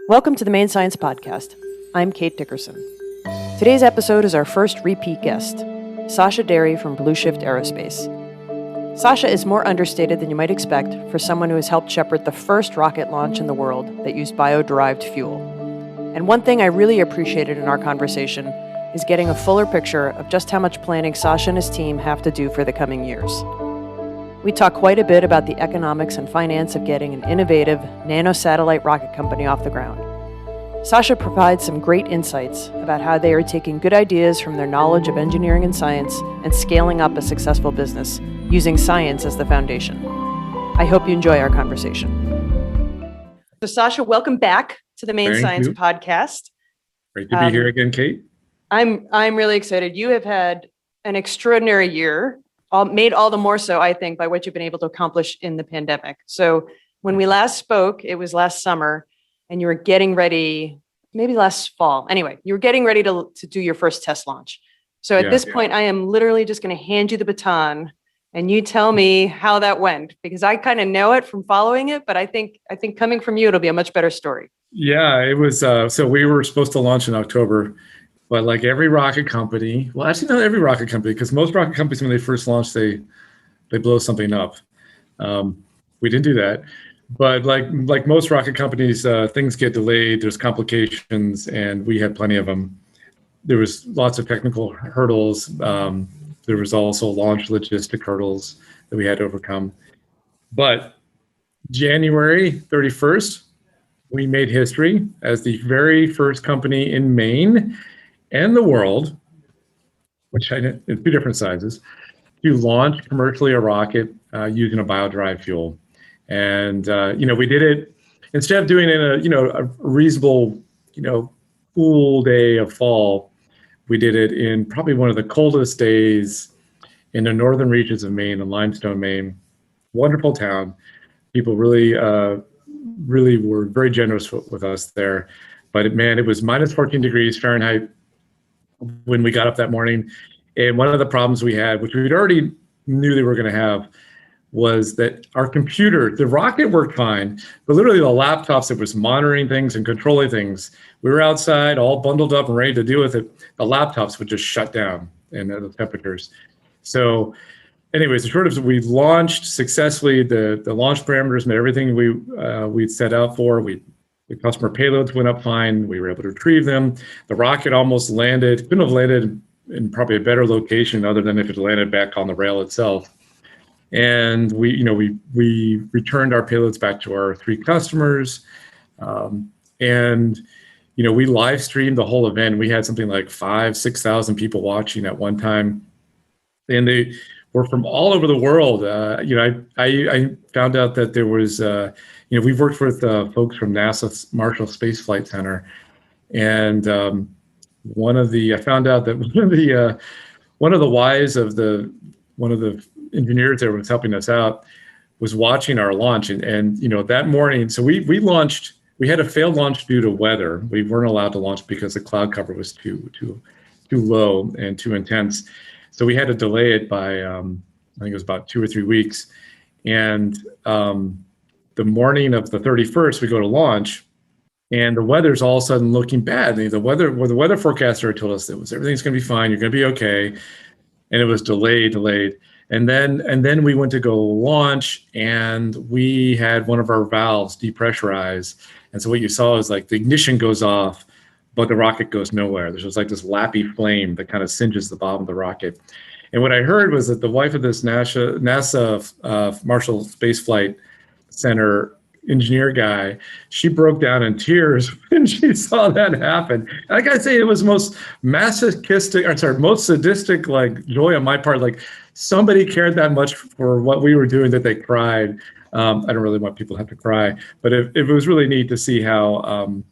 Welcome to the Maine Science Podcast. I'm Kate Dickerson. Today's episode is our first repeat guest, Sascha Deri from Blue Shift Aerospace. Sascha is more understated than you might expect for someone who has helped shepherd the first rocket launch in the world that used bio-derived fuel. And one thing I really appreciated in our conversation is getting a fuller picture of just how much planning Sascha and his team have to do for the coming years. We talk quite a bit about the economics and finance of getting an innovative nano-satellite rocket company off the ground. Sascha provides some great insights about how they are taking good ideas from their knowledge of engineering and science and scaling up a successful business using science as the foundation. I hope you enjoy our conversation. So Sascha, welcome back to the Maine Science Podcast. Great to be here again, Kate. I'm really excited. You have had an extraordinary year, made all the more so, I think, by what you've been able to accomplish in the pandemic. So when we last spoke, it was last summer, and you were getting ready, maybe last fall. Anyway, you were getting ready to do your first test launch. So at this point, I am literally just going to hand you the baton, and you tell me how that went, because I kind of know it from following it, but I think coming from you, it'll be a much better story. Yeah, it was. So we were supposed to launch in October. But like every rocket company, well, actually not every rocket company, because most rocket companies, when they first launch, they blow something up. We didn't do that. But like most rocket companies, things get delayed, there's complications, and we had plenty of them. There was lots of technical hurdles. There was also launch logistic hurdles that we had to overcome. But January 31st, we made history as the very first company in Maine and the world, which I did in two different sizes, to launch commercially a rocket using a bio-derived fuel. And we did it instead of doing it in a reasonable, cool day of fall. We did it in probably one of the coldest days in the northern reaches of Maine, in Limestone, Maine. Wonderful town. People really were very generous with us there. But it was minus 14 degrees Fahrenheit when we got up that morning. And one of the problems we had, which we'd already knew they were going to have, was that our computer, the rocket worked fine, but literally the laptops that was monitoring things and controlling things, we were outside all bundled up and ready to deal with it. The laptops would just shut down in the temperatures. So anyways, the short of it, we launched successfully. The launch parameters met everything we'd set out for. The customer payloads went up fine. We were able to retrieve them. The rocket almost landed. Couldn't have landed in probably a better location other than if it landed back on the rail itself. And we returned our payloads back to our three customers. And we live streamed the whole event. We had something like 5,000-6,000 people watching at one time. And they were from all over the world. I found out that there was, we've worked with folks from NASA's Marshall Space Flight Center, and I found out that one of the wives of one of the engineers that was helping us out was watching our launch, and that morning, so we launched. We had a failed launch due to weather. We weren't allowed to launch because the cloud cover was too low and too intense. So we had to delay it by, I think it was about 2 or 3 weeks. And the morning of the 31st, we go to launch, and the weather's all of a sudden looking bad. The weather forecaster told us that everything's going to be fine. You're going to be okay. And it was delayed. And then we went to go launch, and we had one of our valves depressurize. And so what you saw is like the ignition goes off, but the rocket goes nowhere. There's just like this lappy flame that kind of singes the bottom of the rocket. And what I heard was that the wife of this NASA Marshall Space Flight Center engineer guy, she broke down in tears when she saw that happen. And I gotta say, it was most sadistic like joy on my part. Like somebody cared that much for what we were doing that they cried. I don't really want people to have to cry, but it was really neat to see how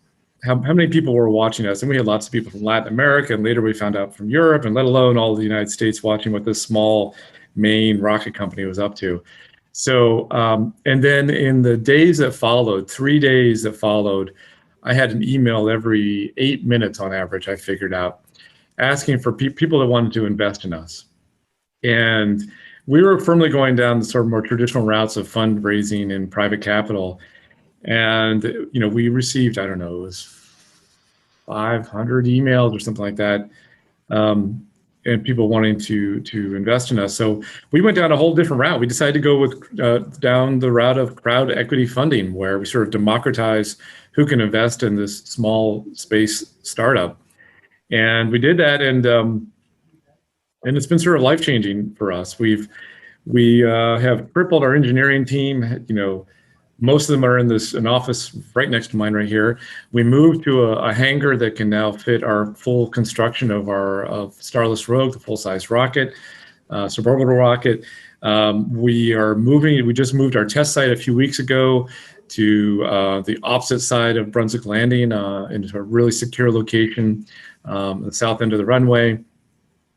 many people were watching us. And we had lots of people from Latin America, and later we found out from Europe, and let alone all of the United States watching what this small Maine rocket company was up to. So, and then in the days that followed, 3 days that followed, I had an email every 8 minutes on average, I figured out, asking for people that wanted to invest in us. And we were firmly going down the sort of more traditional routes of fundraising and private capital. And, we received, I don't know, it was 500 emails or something like that. And people wanting to invest in us. So we went down a whole different route. We decided to go with down the route of crowd equity funding, where we sort of democratize who can invest in this small space startup. And we did that, and it's been sort of life-changing for us. We have tripled our engineering team. Most of them are in an office right next to mine right here. We moved to a hangar that can now fit our full construction of Starless Rogue, the full-size rocket, suborbital rocket. We just moved our test site a few weeks ago to the opposite side of Brunswick Landing, into a really secure location, the south end of the runway.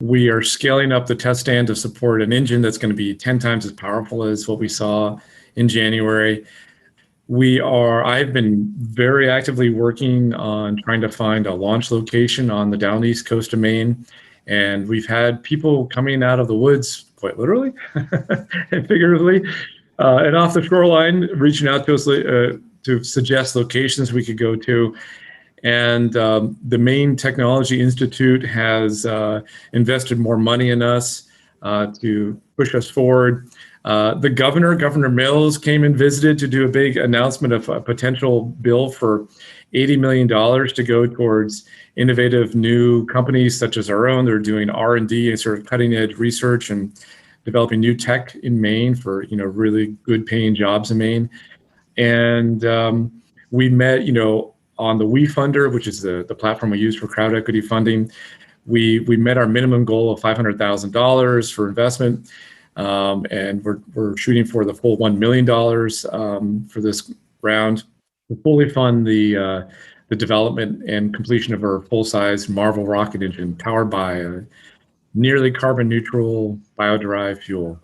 We are scaling up the test stand to support an engine that's going to be 10 times as powerful as what we saw in January. I've been very actively working on trying to find a launch location on the down east coast of Maine. And we've had people coming out of the woods, quite literally and figuratively, and off the shoreline, reaching out to us to suggest locations we could go to. And the Maine Technology Institute has invested more money in us to push us forward. The Governor Mills, came and visited to do a big announcement of a potential bill for $80 million to go towards innovative new companies such as our own. They're doing R&D and sort of cutting edge research and developing new tech in Maine for, really good paying jobs in Maine. And we met, on the WeFunder, which is the platform we use for crowd equity funding. We met our minimum goal of $500,000 for investment. And we're shooting for the full $1 million for this round to fully fund the development and completion of our full-size Marvel rocket engine powered by a nearly carbon neutral bio-derived fuel.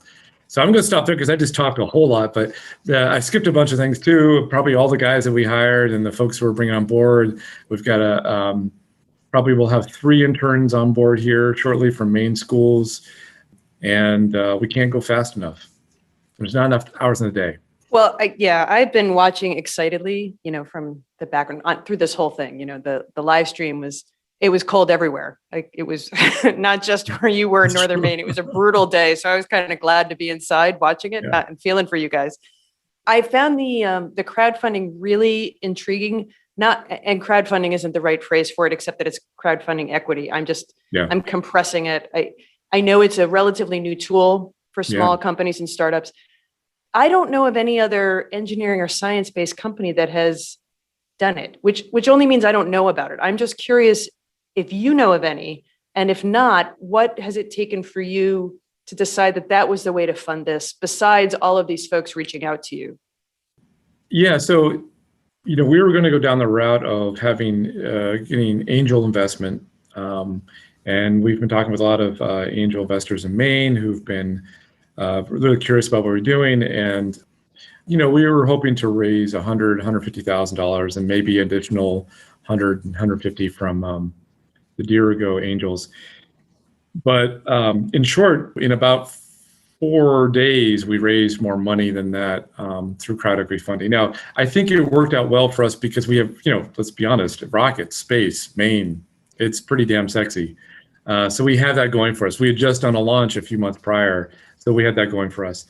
So I'm going to stop there because I just talked a whole lot, but I skipped a bunch of things too. Probably all the guys that we hired and the folks who we're bringing on board. We've got probably we'll have 3 interns on board here shortly from Maine schools. And we can't go fast enough. There's not enough hours in the day. Well, I've been watching excitedly, from the background through this whole thing. The live stream was cold everywhere. Like, it was not just where you were in northern Maine. It was a brutal day, so I was kind of glad to be inside watching it. Yeah. And feeling for you guys. I found the crowdfunding really intriguing. And crowdfunding isn't the right phrase for it, except that it's crowdfunding equity. I'm compressing it. I know it's a relatively new tool for small companies and startups. I don't know of any other engineering or science-based company that has done it, which only means I don't know about it. I'm just curious if you know of any, and if not, what has it taken for you to decide that was the way to fund this, besides all of these folks reaching out to you? Yeah, so we were going to go down the route of getting angel investment. And we've been talking with a lot of angel investors in Maine who've been really curious about what we're doing. And, we were hoping to raise $100,000, $150,000 and maybe additional 100, 150 from the Dirigo angels. But in short, in about 4 days, we raised more money than that through crowd equity funding. Now, I think it worked out well for us because we have, let's be honest, rockets, space, Maine, it's pretty damn sexy. So we have that going for us. We had just done a launch a few months prior, so we had that going for us.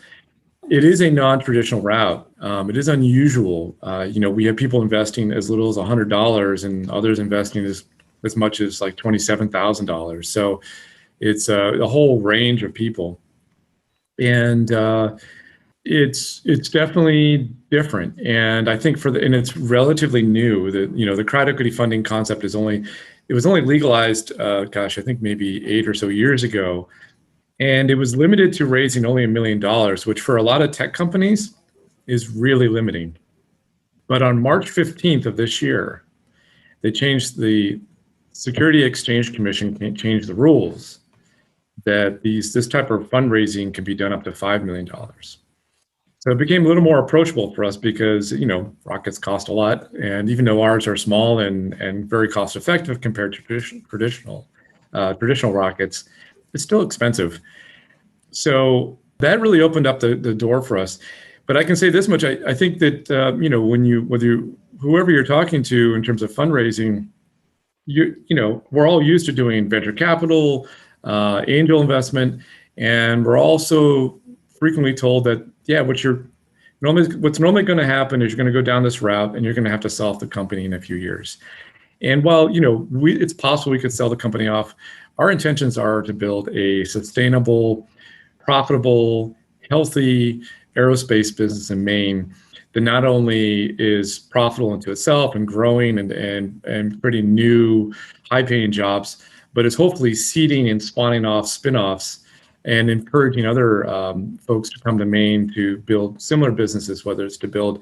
It is a non-traditional route. It is unusual. We have people investing as little as $100 and others investing as much as like $27,000. So it's a whole range of people. And it's definitely different. And I think and it's relatively new. The crowd equity funding concept was only legalized, I think maybe 8 or so years ago. And it was limited to raising only $1 million, which for a lot of tech companies is really limiting. But on March 15th of this year, they changed the Security Exchange Commission changed the rules that this type of fundraising can be done up to $5 million. So it became a little more approachable for us because, rockets cost a lot. And even though ours are small and very cost effective compared to traditional rockets, it's still expensive. So that really opened up the door for us. But I can say this much: I think that whoever you're talking to in terms of fundraising, we're all used to doing venture capital, angel investment, and we're also frequently told that what's normally going to happen is you're going to go down this route and you're going to have to sell off the company in a few years. And while it's possible we could sell the company off, our intentions are to build a sustainable, profitable, healthy aerospace business in Maine that not only is profitable into itself and growing and creating new high-paying jobs, but is hopefully seeding and spawning off spin-offs and encouraging other folks to come to Maine to build similar businesses, whether it's to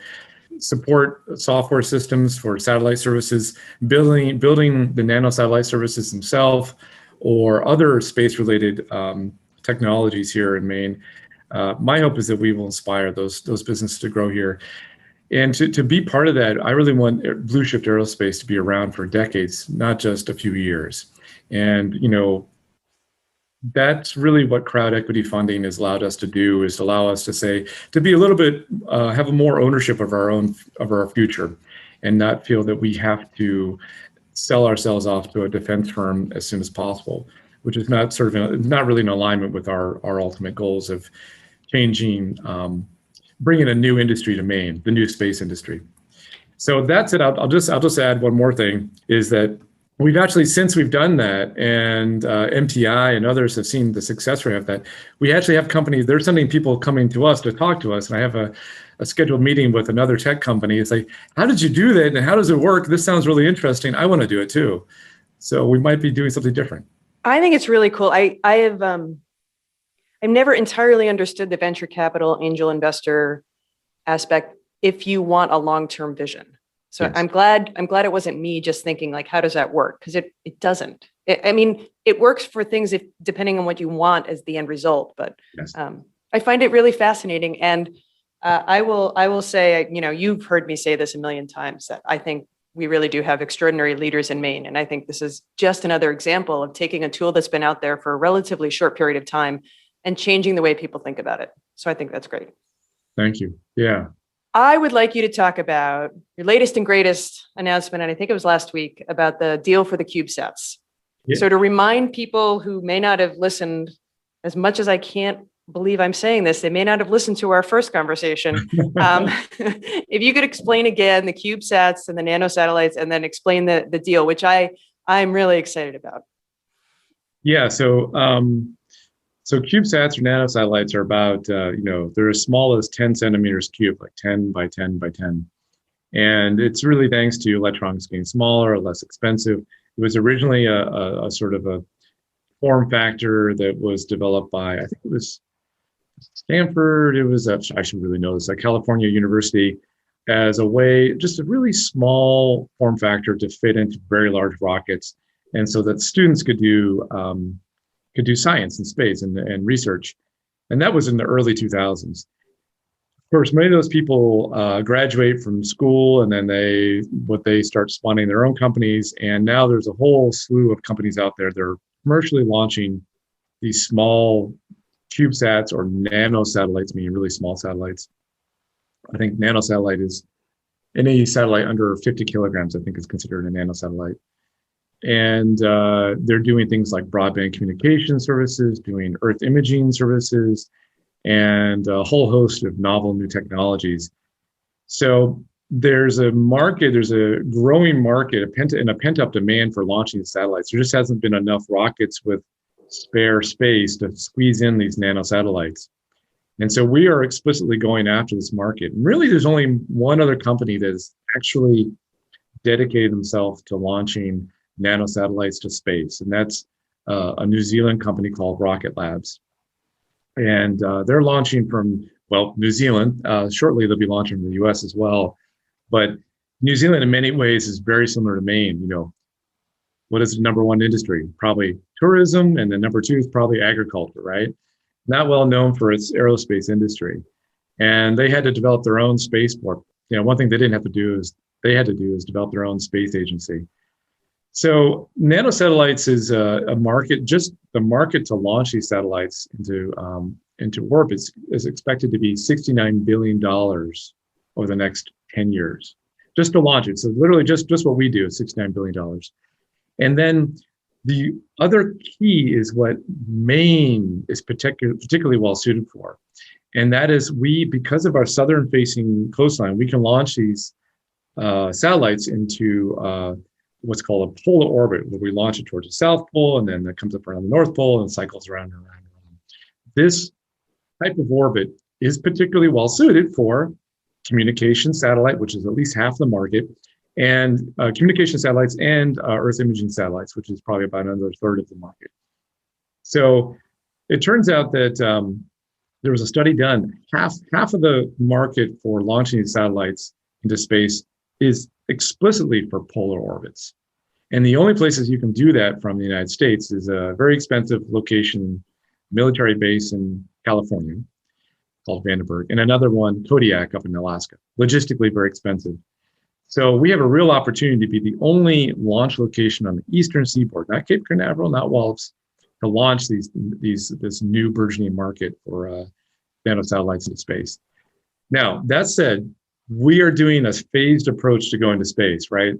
support software systems for satellite services, building the nano satellite services themselves, or other space-related technologies here in Maine. My hope is that we will inspire those businesses to grow here. And to be part of that, I really want Blue Shift Aerospace to be around for decades, not just a few years. And, that's really what crowd equity funding has allowed us to do, is allow us to be a little bit, have a more ownership of our future, and not feel that we have to sell ourselves off to a defense firm as soon as possible, which is not really in alignment with our ultimate goals of changing, bringing a new industry to Maine, the new space industry. So that's it. I'll just add one more thing, is that we've actually, since we've done that, and MTI and others have seen the success rate of that, we actually have companies, they're sending people coming to us to talk to us. And I have a scheduled meeting with another tech company. It's like, how did you do that? And how does it work? This sounds really interesting. I want to do it too. So we might be doing something different. I think it's really cool. I've never entirely understood the venture capital angel investor aspect if you want a long-term vision. So yes. I'm glad it wasn't me just thinking like, how does that work? Because it doesn't. It works for things depending on what you want as the end result. But yes. I find it really fascinating. And I will say, you've heard me say this a million times, that I think we really do have extraordinary leaders in Maine. And I think this is just another example of taking a tool that's been out there for a relatively short period of time and changing the way people think about it. So I think that's great. Thank you. Yeah. I would like you to talk about your latest and greatest announcement, and I think it was last week, about the deal for the CubeSats. Yeah. So to remind people who may not have listened, as much as I can't believe I'm saying this, they may not have listened to our first conversation. If you could explain again the CubeSats and the nanosatellites, and then explain the deal, which I'm really excited about. Yeah, so CubeSats or nanosatellites are about, they're as small as 10 centimeters cubed, like 10 by 10 by 10. And it's really thanks to electronics getting smaller, less expensive. It was originally a sort of a form factor that was developed by, I think it was Stanford, I should really know this, California University, as a way, just a really small form factor to fit into very large rockets. And so that students could do science and space and research. And that was in the early 2000s. Of course, many of those people graduate from school, and then they start spawning their own companies. And now there's a whole slew of companies out there that are commercially launching these small CubeSats or nanosatellites, meaning really small satellites. I think nanosatellite is any satellite under 50 kilograms, I think, is considered a nanosatellite. And they're doing things like broadband communication services, doing Earth imaging services, and a whole host of novel new technologies. So there's a growing market, and a pent-up demand for launching satellites. There just hasn't been enough rockets with spare space to squeeze in these nanosatellites. And so we are explicitly going after this market. And really, there's only one other company that has actually dedicated themselves to launching nanosatellites to space, and that's a New Zealand company called Rocket Labs. And they're launching from, New Zealand. Shortly, they'll be launching in the US as well. But New Zealand, in many ways, is very similar to Maine. What is the number one industry? Probably tourism, and the number two is probably agriculture, right? Not well known for its aerospace industry. And they had to develop their own spaceport. One thing they didn't have to do is develop their own space agency. So nanosatellites is a market, just the market to launch these satellites into into orbit is expected to be $69 billion over the next 10 years, just to launch it. So literally just what we do is $69 billion. And then the other key is what Maine is particularly well suited for. And that is because of our southern facing coastline, we can launch these satellites into what's called a polar orbit, where we launch it towards the South Pole, and then that comes up around the North Pole and cycles around and around and around. This type of orbit is particularly well suited for communication satellite, which is at least half the market, and communication satellites and Earth imaging satellites, which is probably about another third of the market. So it turns out that there was a study done. Half of the market for launching these satellites into space is explicitly for polar orbits. And the only places you can do that from the United States is a very expensive location, military base in California called Vandenberg, and another one, Kodiak, up in Alaska. Logistically very expensive. So we have a real opportunity to be the only launch location on the eastern seaboard, not Cape Canaveral, not Wallops, to launch this new burgeoning market for nanosatellites into space. Now, that said, we are doing a phased approach to going to space, right?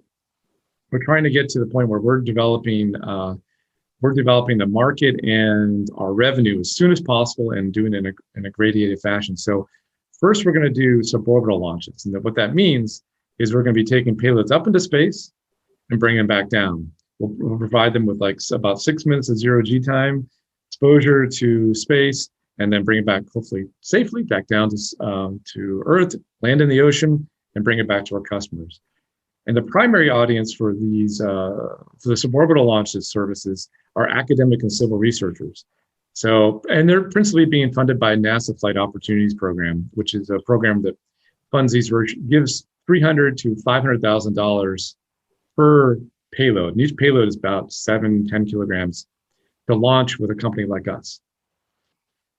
We're trying to get to the point where we're developing the market and our revenue as soon as possible, and doing it in a gradated fashion. So first, we're going to do suborbital launches. And what that means is we're going to be taking payloads up into space and bringing them back down. We'll provide them with like about 6 minutes of zero G time, exposure to space, and then bring it back, hopefully safely, back down to Earth, land in the ocean, and bring it back to our customers. And the primary audience for these for the suborbital launches services are academic and civil researchers. So, and they're principally being funded by NASA Flight Opportunities Program, which is a program that funds these, gives $300,000 to $500,000 per payload. And each payload is about 7-10 kilograms to launch with a company like us.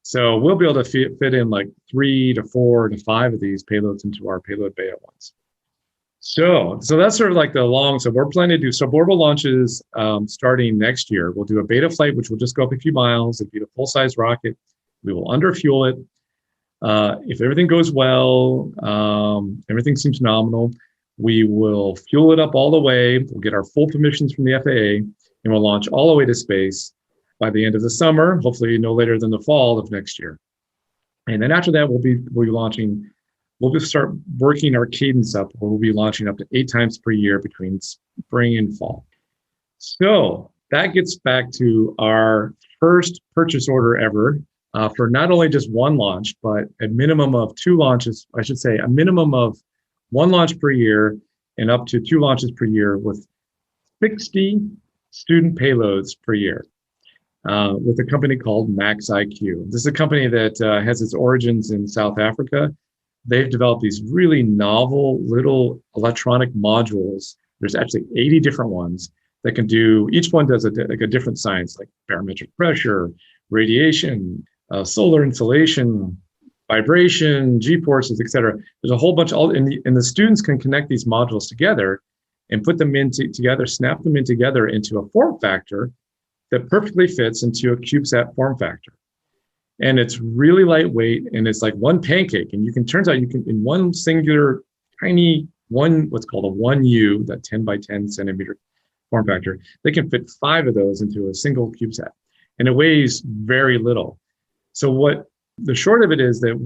So we'll be able to fit in like 3 to 4 to 5 of these payloads into our payload bay at once. So that's sort of like so we're planning to do suborbital launches starting next year. We'll do a beta flight, which will just go up a few miles. It'll be a full-size rocket. We will underfuel it. If everything goes well, everything seems nominal, we will fuel it up all the way. We'll get our full permissions from the FAA, and we'll launch all the way to space by the end of the summer, hopefully no later than the fall of next year. And then after that, we'll just start working our cadence up, where we'll be launching up to 8 times per year between spring and fall. So that gets back to our first purchase order ever for not only just one launch, but a minimum of 2 launches, I should say a minimum of 1 launch per year and up to 2 launches per year, with 60 student payloads per year. With a company called Max IQ. This is a company that has its origins in South Africa. They've developed these really novel little electronic modules. There's actually 80 different ones that can do, each one does a different science, like barometric pressure, radiation, solar insolation, vibration, G-forces, et cetera. There's a whole bunch, and the students can connect these modules together and put them together, snap them in together into a form factor that perfectly fits into a CubeSat form factor. And it's really lightweight, and it's like one pancake. And turns out you can, in one singular tiny what's called a 1U, that 10 by 10 centimeter form factor, they can fit 5 of those into a single CubeSat. And it weighs very little. So the short of it is that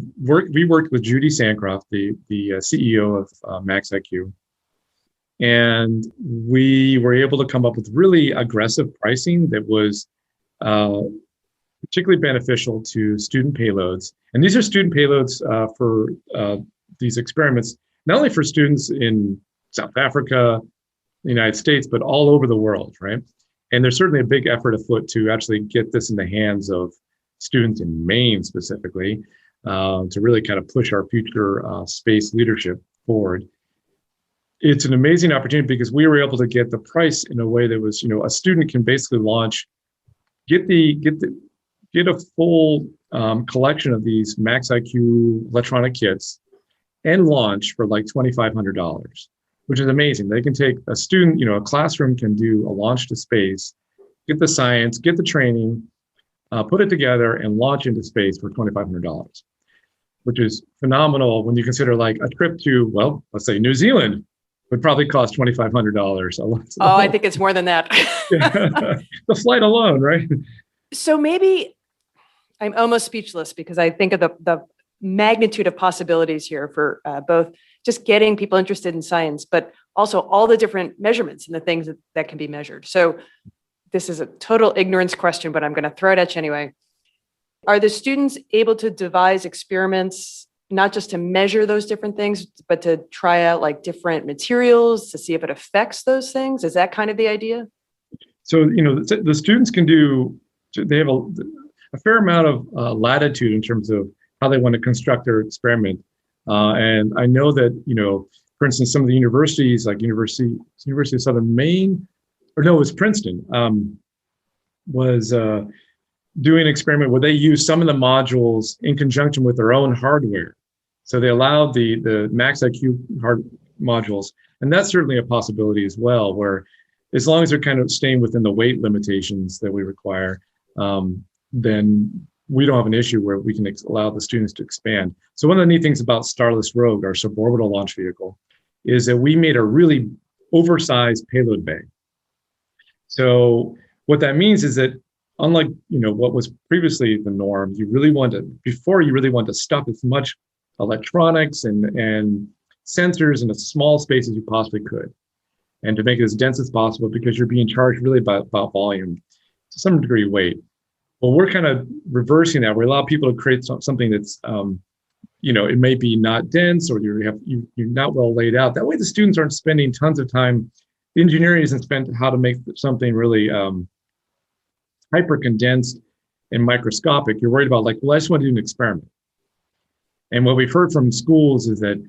we worked with Judy Sancroft, the CEO of Max IQ, and we were able to come up with really aggressive pricing that was particularly beneficial to student payloads. And these are student payloads for these experiments, not only for students in South Africa, the United States, but all over the world, right? And there's certainly a big effort afoot to actually get this in the hands of students in Maine specifically, to really kind of push our future space leadership forward. It's an amazing opportunity because we were able to get the price in a way that was, a student can basically launch, get a full collection of these Max IQ electronic kits and launch for like $2,500, which is amazing. They can take a student, a classroom can do a launch to space, get the science, get the training, put it together, and launch into space for $2,500, which is phenomenal when you consider like a trip to, well, let's say New Zealand would probably cost $2,500. Oh, I think it's more than that. The flight alone, right? So maybe I'm almost speechless because I think of the magnitude of possibilities here for both just getting people interested in science, but also all the different measurements and the things that can be measured. So this is a total ignorance question, but I'm going to throw it at you anyway. Are the students able to devise experiments, not just to measure those different things, but to try out like different materials to see if it affects those things? Is that kind of the idea? So, the students can they have a fair amount of latitude in terms of how they want to construct their experiment. And I know that, for instance, some of the universities, like University of Southern Maine, or no, it was Princeton, was doing an experiment where they used some of the modules in conjunction with their own hardware. So they allowed the MaxIQ hard modules. And that's certainly a possibility as well, where as long as they're kind of staying within the weight limitations that we require, then we don't have an issue where we can allow the students to expand. So one of the neat things about Starless Rogue, our suborbital launch vehicle, is that we made a really oversized payload bay. So what that means is that unlike what was previously the norm, you really want to stuff as much electronics and sensors in a small space as you possibly could, and to make it as dense as possible because you're being charged really about volume, to some degree weight. Well, we're kind of reversing that. We allow people to create something that's, it may be not dense, or you're not well laid out. That way, the students aren't spending tons of time. The engineering isn't spent how to make something really hyper condensed and microscopic. You're worried about I just want to do an experiment. And what we've heard from schools is that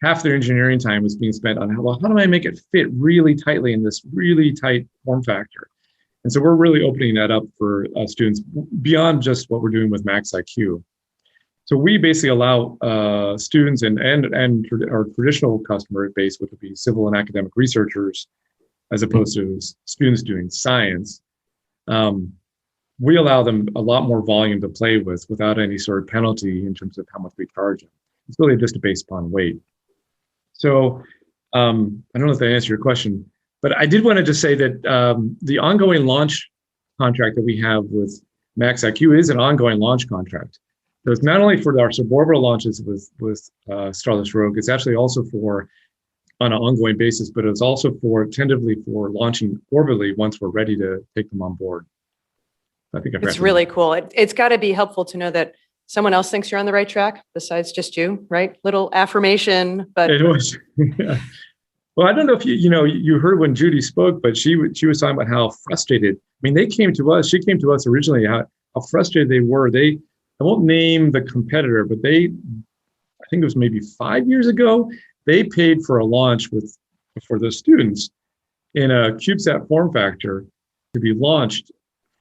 half their engineering time is being spent on how do I make it fit really tightly in this really tight form factor. And so we're really opening that up for students beyond just what we're doing with MaxIQ. So we basically allow students and our traditional customer base, which would be civil and academic researchers, as opposed to students doing science. We allow them a lot more volume to play with without any sort of penalty in terms of how much we charge them. It's really just based upon weight. So I don't know if that answered your question, but I did want to just say that the ongoing launch contract that we have with MaxIQ is an ongoing launch contract. So it's not only for our suborbital launches with Starless Rogue, it's actually also on an ongoing basis, but it's also tentatively for launching orbitally once we're ready to take them on board. I think it's really cool. It's got to be helpful to know that someone else thinks you're on the right track besides just you, right? Little affirmation, but it was. Yeah. Well, I don't know if you heard when Judy spoke, but she was talking about how frustrated. I mean, she came to us originally how frustrated they were. I won't name the competitor, but I think it was maybe 5 years ago, they paid for a launch for the students in a CubeSat form factor to be launched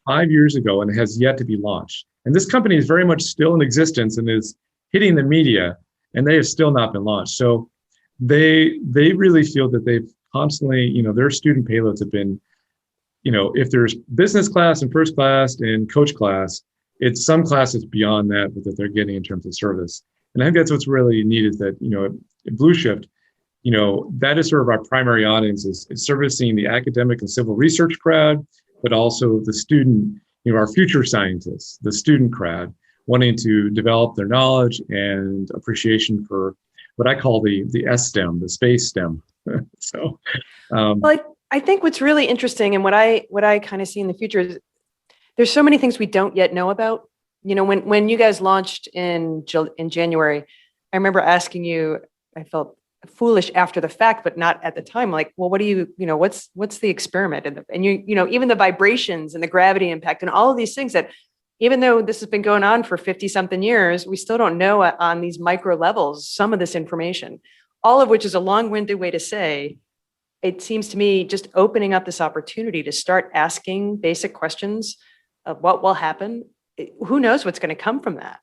5 years ago, and it has yet to be launched. And this company is very much still in existence and is hitting the media, and they have still not been launched. So they really feel that they've constantly, their student payloads have been, if there's business class and first class and coach class, it's some classes beyond that they're getting in terms of service. And I think that's what's really neat is that, at Blue Shift, that is sort of our primary audience is servicing the academic and civil research crowd, but also the student, our future scientists, the student crowd, wanting to develop their knowledge and appreciation for what I call the STEM, the space STEM. So, well, I think what's really interesting and what I kind of see in the future is there's so many things we don't yet know about. When you guys launched in January, I remember asking you, I felt foolish after the fact, but not at the time. Like, well, what do you what's the experiment? And even the vibrations and the gravity impact and all of these things that, even though this has been going on for 50 something years, we still don't know on these micro levels, some of this information, all of which is a long-winded way to say, it seems to me just opening up this opportunity to start asking basic questions of what will happen. Who knows what's going to come from that?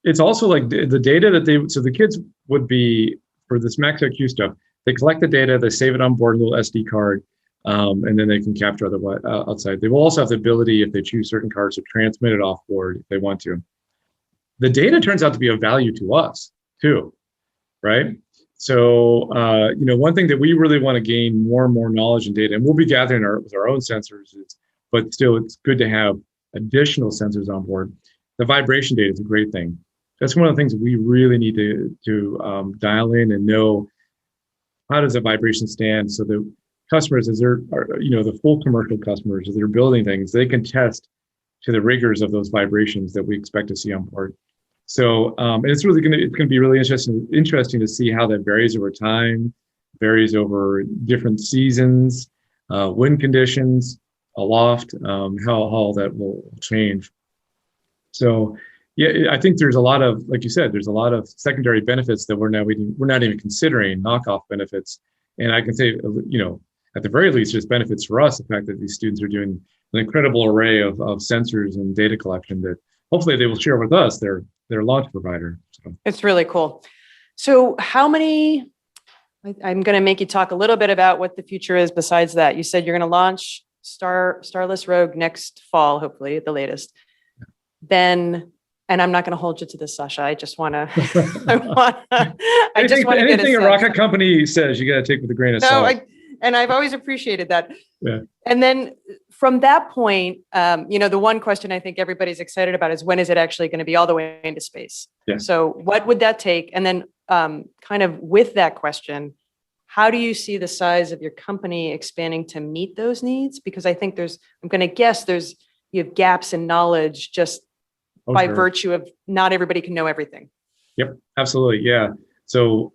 It's also like the data that so the kids would be, for this MaxIQ stuff, they collect the data, they save it on board, a little SD card. and then they can capture other outside. They will also have the ability, if they choose certain cars, to transmit it off board if they want to. The data turns out to be of value to us too, right? So, one thing that we really want to gain more and more knowledge and data, and we'll be gathering with our own sensors, but still it's good to have additional sensors on board. The vibration data is a great thing. That's one of the things we really need to dial in and know, how does the vibration stand, so that customers, as they're, the full commercial customers, as they're building things, they can test to the rigors of those vibrations that we expect to see on board. So, and it's going to be really interesting to see how that varies over time, varies over different seasons, wind conditions, aloft, how all that will change. So, yeah, I think there's a lot of, like you said, there's a lot of secondary benefits that we're not even considering, knockoff benefits. And I can say, at the very least, there's benefits for us, the fact that these students are doing an incredible array of sensors and data collection that hopefully they will share with us, their launch provider. So. It's really cool. So I'm going to make you talk a little bit about what the future is besides that. You said you're going to launch Starless Rogue next fall, hopefully at the latest. Then, and I'm not going to hold you to this, Sascha. I just want to, anything a rocket company says, you got to take with a grain of salt. And I've always appreciated that. Yeah. And then from that point, the one question I think everybody's excited about is, when is it actually going to be all the way into space? Yeah. So what would that take? And then kind of with that question, how do you see the size of your company expanding to meet those needs? Because I think I'm going to guess you have gaps in knowledge just by virtue of not everybody can know everything. Yep, absolutely. Yeah. So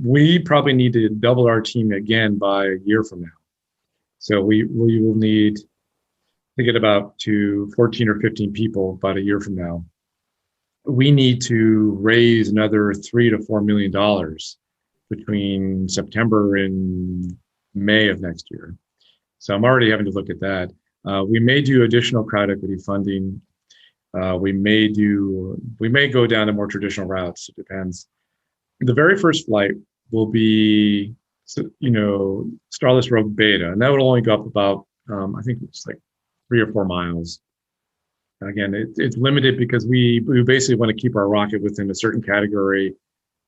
we probably need to double our team again by a year from now. So we will need to get about to 14 or 15 people about a year from now. We need to raise another $3 to $4 million between September and May of next year. So I'm already having to look at that. We may do additional crowd equity funding. We may go down to more traditional routes. It depends. The very first flight will be, Starless Rogue Beta, and that would only go up about, I think it's like 3 or 4 miles. Again, it's limited because we basically want to keep our rocket within a certain category,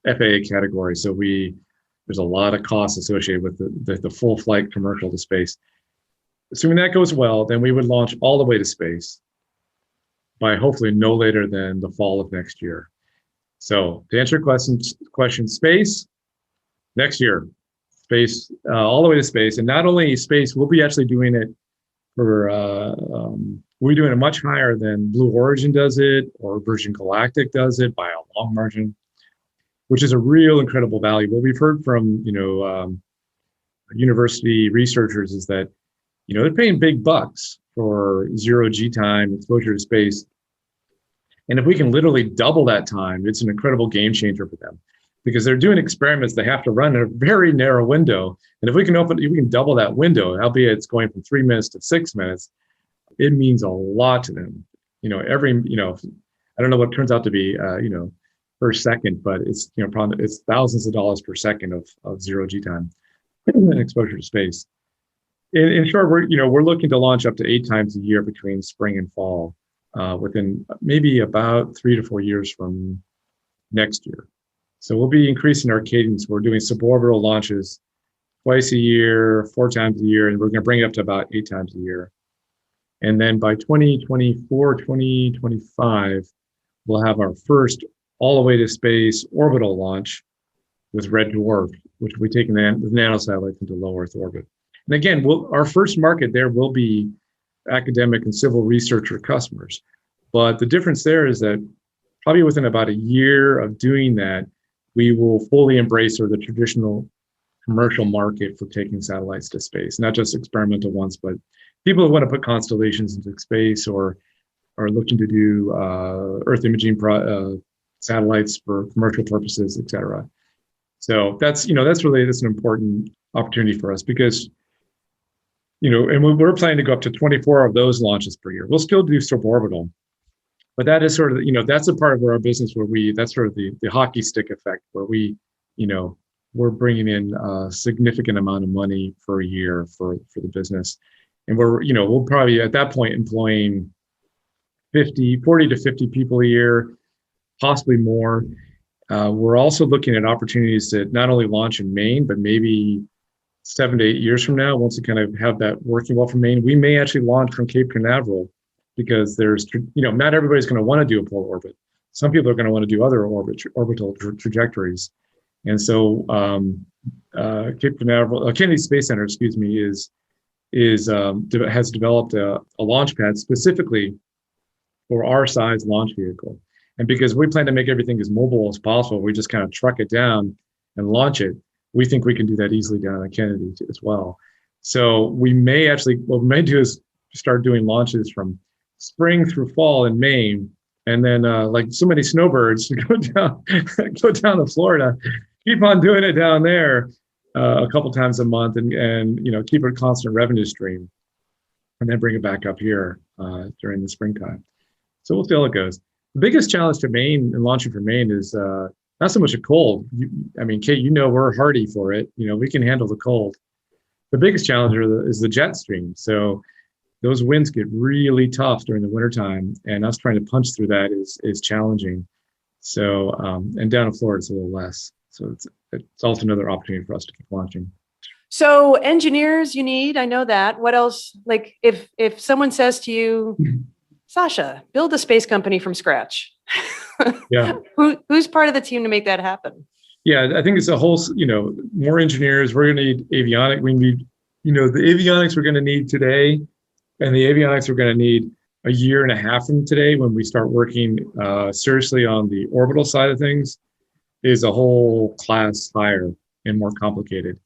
FAA category. So there's a lot of costs associated with the full flight commercial to space. Assuming that goes well, then we would launch all the way to space by hopefully no later than the fall of next year. So to answer your question, space, next year, space, all the way to space. And not only space, we'll be actually doing it we're doing it much higher than Blue Origin does it, or Virgin Galactic does it by a long margin, which is a real incredible value. What we've heard from, university researchers is that, they're paying big bucks for 0G time, exposure to space. And if we can literally double that time, it's an incredible game changer for them, because they're doing experiments they have to run in a very narrow window. And if we can double that window, albeit it's going from 3 minutes to 6 minutes, it means a lot to them. I don't know what it turns out to be, per second, but it's, probably it's thousands of dollars per second of 0G time and exposure to space. In short, we're looking to launch up to 8 times a year between spring and fall, within maybe about 3 to 4 years from next year. So we'll be increasing our cadence. We're doing suborbital launches twice a year, 4 times a year, and we're going to bring it up to about 8 times a year. And then by 2024, 2025, we'll have our first all the way to space orbital launch with Red Dwarf, which will be taking the nanosatellites into low Earth orbit. And again, our first market there will be academic and civil researcher customers. But the difference there is that probably within about a year of doing that, we will fully embrace the traditional commercial market for taking satellites to space, not just experimental ones, but people who want to put constellations into space or are looking to do Earth imaging satellites for commercial purposes, et cetera. So that's an important opportunity for us, because, and we're planning to go up to 24 of those launches per year. We'll still do suborbital, but that is sort of, that's a part of our business where that's sort of the hockey stick effect, where we we're bringing in a significant amount of money for a year for the business. And we'll probably at that point employing 40 to 50 people a year, possibly more. We're also looking at opportunities to not only launch in Maine, but maybe 7 to 8 years from now, once we kind of have that working well from Maine, we may actually launch from Cape Canaveral, because there's, not everybody's going to want to do a polar orbit. Some people are going to want to do other orbital trajectories. And so Cape Canaveral, Kennedy Space Center, has developed a launch pad specifically for our size launch vehicle. And because we plan to make everything as mobile as possible, we just kind of truck it down and launch it. We think we can do that easily down at Kennedy as well. So what we may do is start doing launches from spring through fall in Maine, and then like so many snowbirds to go down to Florida, keep on doing it down there a couple times a month, and keep a constant revenue stream, and then bring it back up here during the springtime. So we'll see how it goes. The biggest challenge to Maine and launching from Maine is not so much a cold. Kate, we're hardy for it. We can handle the cold. The biggest challenge is the jet stream. So those winds get really tough during the wintertime, and us trying to punch through that is challenging. So, and down in Florida, it's a little less. So it's also another opportunity for us to keep launching. So engineers you need, I know that. What else? Like if someone says to you, Sascha, build a space company from scratch. Yeah. Who's part of the team to make that happen? Yeah, I think it's a whole, more engineers. We're going to need avionics. We need, the avionics we're going to need today, and the avionics we're going to need a year and a half from today, when we start working seriously on the orbital side of things, is a whole class higher and more complicated.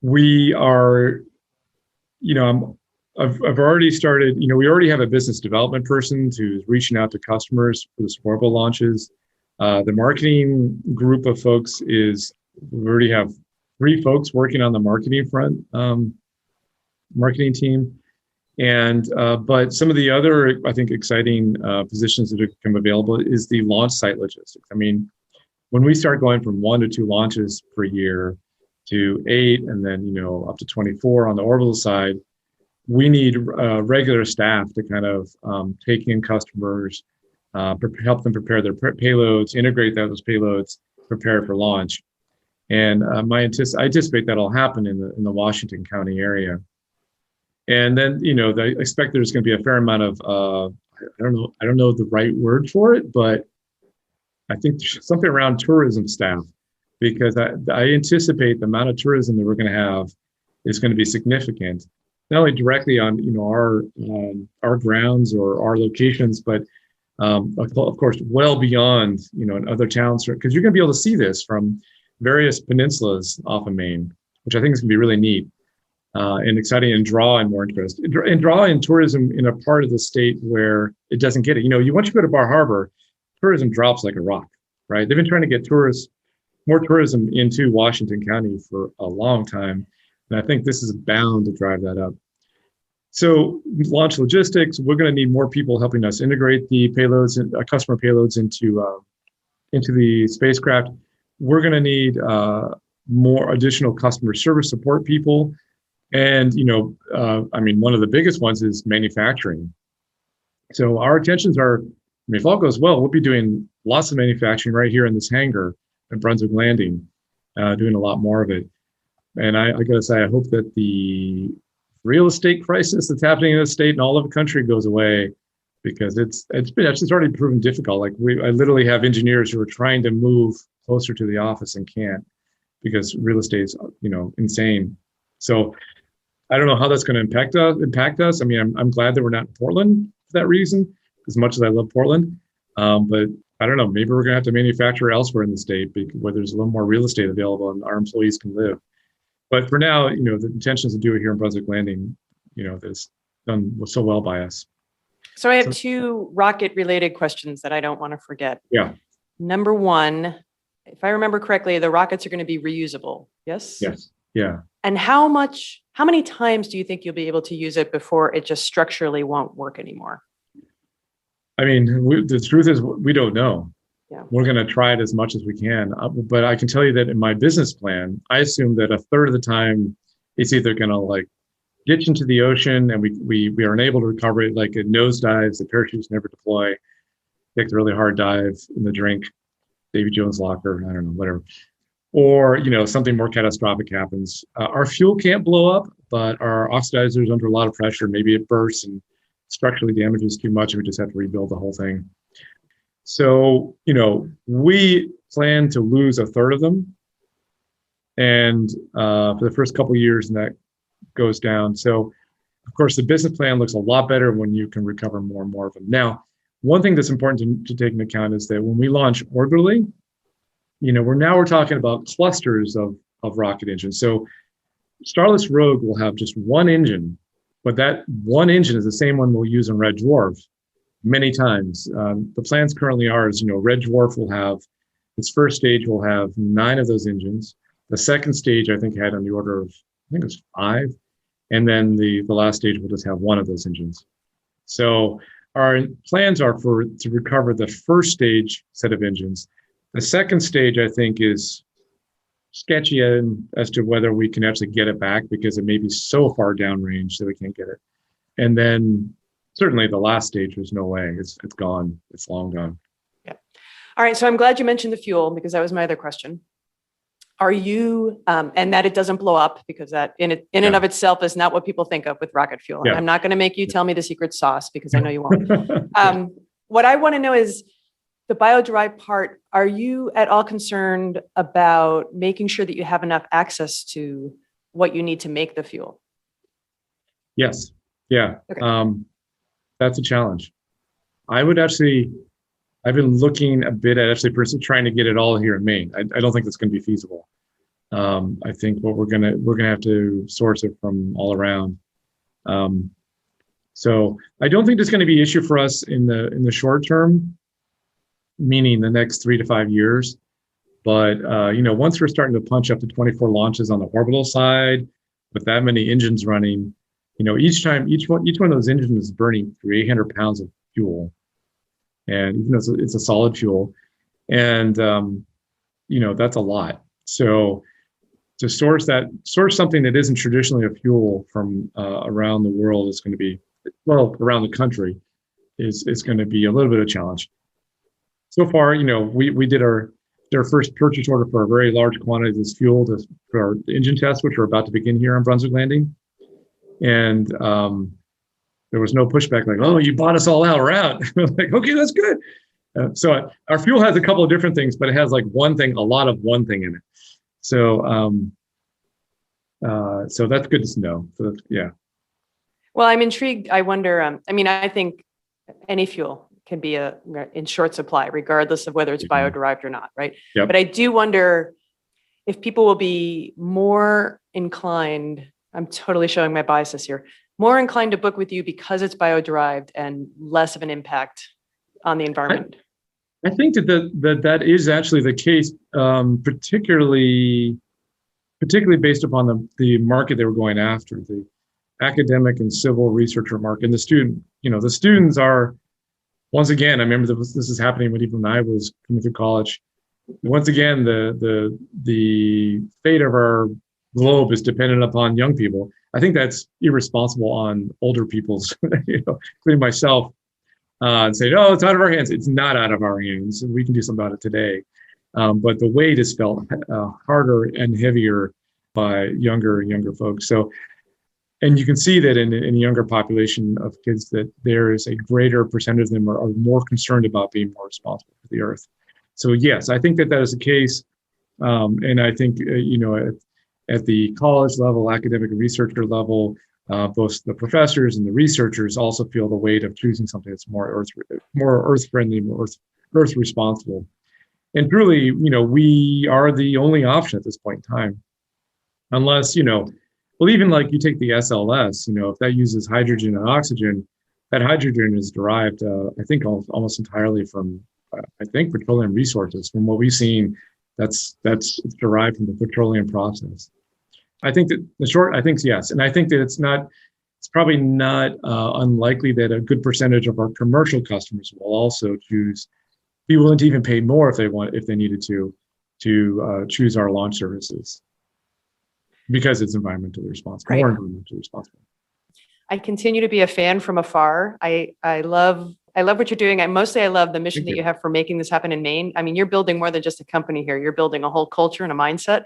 We are, I've already started, we already have a business development person who's reaching out to customers for the orbital launches. The marketing group of folks we already have 3 folks working on the marketing front, marketing team. And, but some of the other, I think, exciting positions that have become available is the launch site logistics. When we start going from 1 to 2 launches per year to 8, and then, up to 24 on the orbital side, we need regular staff to kind of take in customers, help them prepare their payloads, integrate those payloads, prepare for launch. And I anticipate that'll happen in the Washington County area. And then, I expect there's going to be a fair amount of, I don't know the right word for it, but I think something around tourism staff, because I anticipate the amount of tourism that we're going to have is going to be significant, not only directly on, our grounds or our locations, but of course, well beyond, in other towns, because you're going to be able to see this from various peninsulas off of Maine, which I think is going to be really neat. And exciting, and draw in more interest, and draw in tourism in a part of the state where it doesn't get it. Once you go to Bar Harbor, tourism drops like a rock, right? They've been trying to get more tourism into Washington County for a long time. And I think this is bound to drive that up. So launch logistics, we're going to need more people helping us integrate the payloads and customer payloads into the spacecraft. We're going to need more additional customer service support people. And, one of the biggest ones is manufacturing. So our intentions are, if all goes well, we'll be doing lots of manufacturing right here in this hangar at Brunswick Landing, doing a lot more of it. And I got to say, I hope that the real estate crisis that's happening in the state and all over the country goes away, because it's already proven difficult. Like I literally have engineers who are trying to move closer to the office and can't, because real estate is, insane. So I don't know how that's going to impact us. I'm glad that we're not in Portland for that reason, as much as I love Portland. But I don't know, maybe we're going to have to manufacture elsewhere in the state where there's a little more real estate available and our employees can live. But for now, the intention is to do it here in Brunswick Landing, that's done so well by us. So I have 2 rocket related questions that I don't want to forget. Yeah. Number 1, if I remember correctly, the rockets are going to be reusable. Yes? Yes. Yeah. And how many times do you think you'll be able to use it before it just structurally won't work anymore? The truth is, we don't know. we're going to try it as much as we can. But I can tell you that in my business plan, I assume that a third of the time it's either going to like ditch into the ocean and we are unable to recover it, like it nosedives, the parachutes never deploy, takes a really hard dive in the drink, Davy Jones locker, I don't know, whatever. Or, something more catastrophic happens. Our fuel can't blow up, but our oxidizer is under a lot of pressure. Maybe it bursts and structurally damages too much, and we just have to rebuild the whole thing. So, we plan to lose a third of them. And for the first couple of years, and that goes down. So, of course, the business plan looks a lot better when you can recover more and more of them. Now, one thing that's important to take into account is that when we launch orbitally, we're talking about clusters of rocket engines. So Starless Rogue will have just one engine, but that one engine is the same one we'll use in Red Dwarf many times. The plans currently are is, Red Dwarf will have, its first stage will have 9 of those engines. The second stage, I think, had on the order of, I think it was 5. And then the last stage will just have 1 of those engines. So our plans are to recover the first stage set of engines. The second stage, I think, is sketchy as to whether we can actually get it back because it may be so far downrange that we can't get it. And then certainly the last stage, there's no way. It's gone. It's long gone. Yeah. All right. So I'm glad you mentioned the fuel because that was my other question. Are you, and that it doesn't blow up because that in and of itself is not what people think of with rocket fuel. And I'm not going to make you tell me the secret sauce because I know you won't. What I want to know is, the bio-derived part, are you at all concerned about making sure that you have enough access to what you need to make the fuel? Yes. Yeah. Okay. That's a challenge. I've been looking a bit at actually trying to get it all here in Maine. I don't think that's going to be feasible. I think what we're going to have to source it from all around. So I don't think there's going to be an issue for us in the short term, meaning the next 3 to 5 years. But, once we're starting to punch up to 24 launches on the orbital side with that many engines running, each one of those engines is burning through 800 pounds of fuel. And even though it's a solid fuel, and, that's a lot. So to source something that isn't traditionally a fuel from around the world is going to be, around the country is going to be a little bit of a challenge. So far, we did our first purchase order for a very large quantity of this fuel for our engine tests, which are about to begin here on Brunswick Landing. And there was no pushback like, oh, you bought us all out, we're out. Like, okay, that's good. So our fuel has a couple of different things, but it has like a lot of one thing in it. So so that's good to know. So yeah. Well, I'm intrigued. I wonder, I think any fuel can be in short supply, regardless of whether it's bio-derived or not, right? Yep. But I do wonder if people will be more inclined, I'm totally showing my biases here, more inclined to book with you because it's bio-derived and less of an impact on the environment. I think that is actually the case, particularly based upon the market they were going after, the academic and civil researcher market. And the students are, once again, I remember this is happening when I was coming through college. Once again, the fate of our globe is dependent upon young people. I think that's irresponsible on older people's, including myself, and say, "Oh, it's out of our hands." It's not out of our hands. We can do something about it today. But the weight is felt harder and heavier by younger folks. So. And you can see that in a younger population of kids that there is a greater percentage of them are more concerned about being more responsible for the earth. So yes, I think that is the case. And I think, at the college level, academic and researcher level, both the professors and the researchers also feel the weight of choosing something that's more earth friendly, more earth responsible. And truly, we are the only option at this point in time, unless, well, even like you take the SLS, if that uses hydrogen and oxygen, that hydrogen is derived, I think, almost entirely from, petroleum resources. From what we've seen, it's derived from the petroleum process. I think that yes. And I think that it's probably not unlikely that a good percentage of our commercial customers will also choose be willing to even pay more if they needed to choose our launch services because it's environmentally responsible, Right. more environmentally responsible. I continue to be a fan from afar. I love what you're doing. I love the mission that you have for making this happen in Maine. I mean, you're building more than just a company here. You're building a whole culture and a mindset.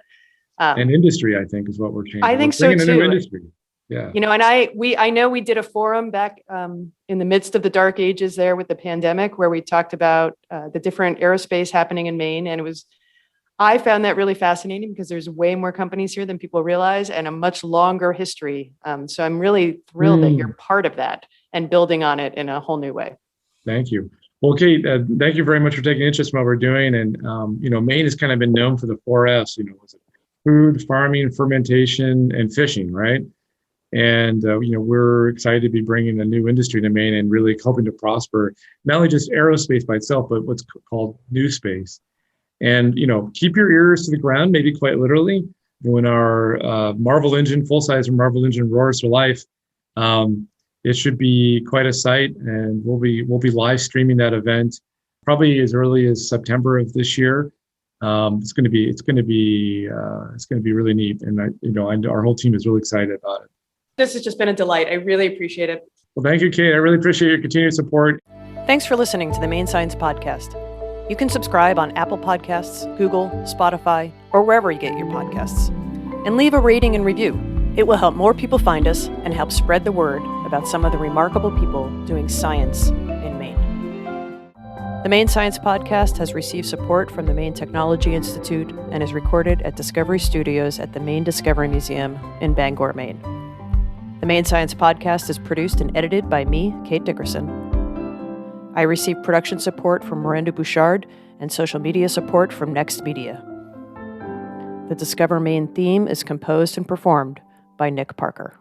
And industry, I think, is what we're changing. I think so bringing too. A new industry. Yeah. And I know we did a forum back in the midst of the dark ages there with the pandemic, where we talked about the different aerospace happening in Maine. And I found that really fascinating because there's way more companies here than people realize and a much longer history. So I'm really thrilled that you're part of that and building on it in a whole new way. Thank you. Well, Kate, thank you very much for taking interest in what we're doing. And, Maine has kind of been known for the 4 F's, was it food, farming, fermentation, and fishing, right? And, we're excited to be bringing a new industry to Maine and really helping to prosper, not only just aerospace by itself, but what's called new space. And, keep your ears to the ground, maybe quite literally, when our Marvel engine, full-size Marvel engine roars to life. It should be quite a sight, and we'll be live streaming that event probably as early as September of this year. It's going to be really neat, and our whole team is really excited about it. This has just been a delight. I really appreciate it. Well, thank you, Kate. I really appreciate your continued support. Thanks for listening to the Maine Science Podcast. You can subscribe on Apple Podcasts, Google, Spotify, or wherever you get your podcasts. And leave a rating and review. It will help more people find us and help spread the word about some of the remarkable people doing science in Maine. The Maine Science Podcast has received support from the Maine Technology Institute and is recorded at Discovery Studios at the Maine Discovery Museum in Bangor, Maine. The Maine Science Podcast is produced and edited by me, Kate Dickerson. I receive production support from Miranda Bouchard and social media support from Next Media. The Discover Maine theme is composed and performed by Nick Parker.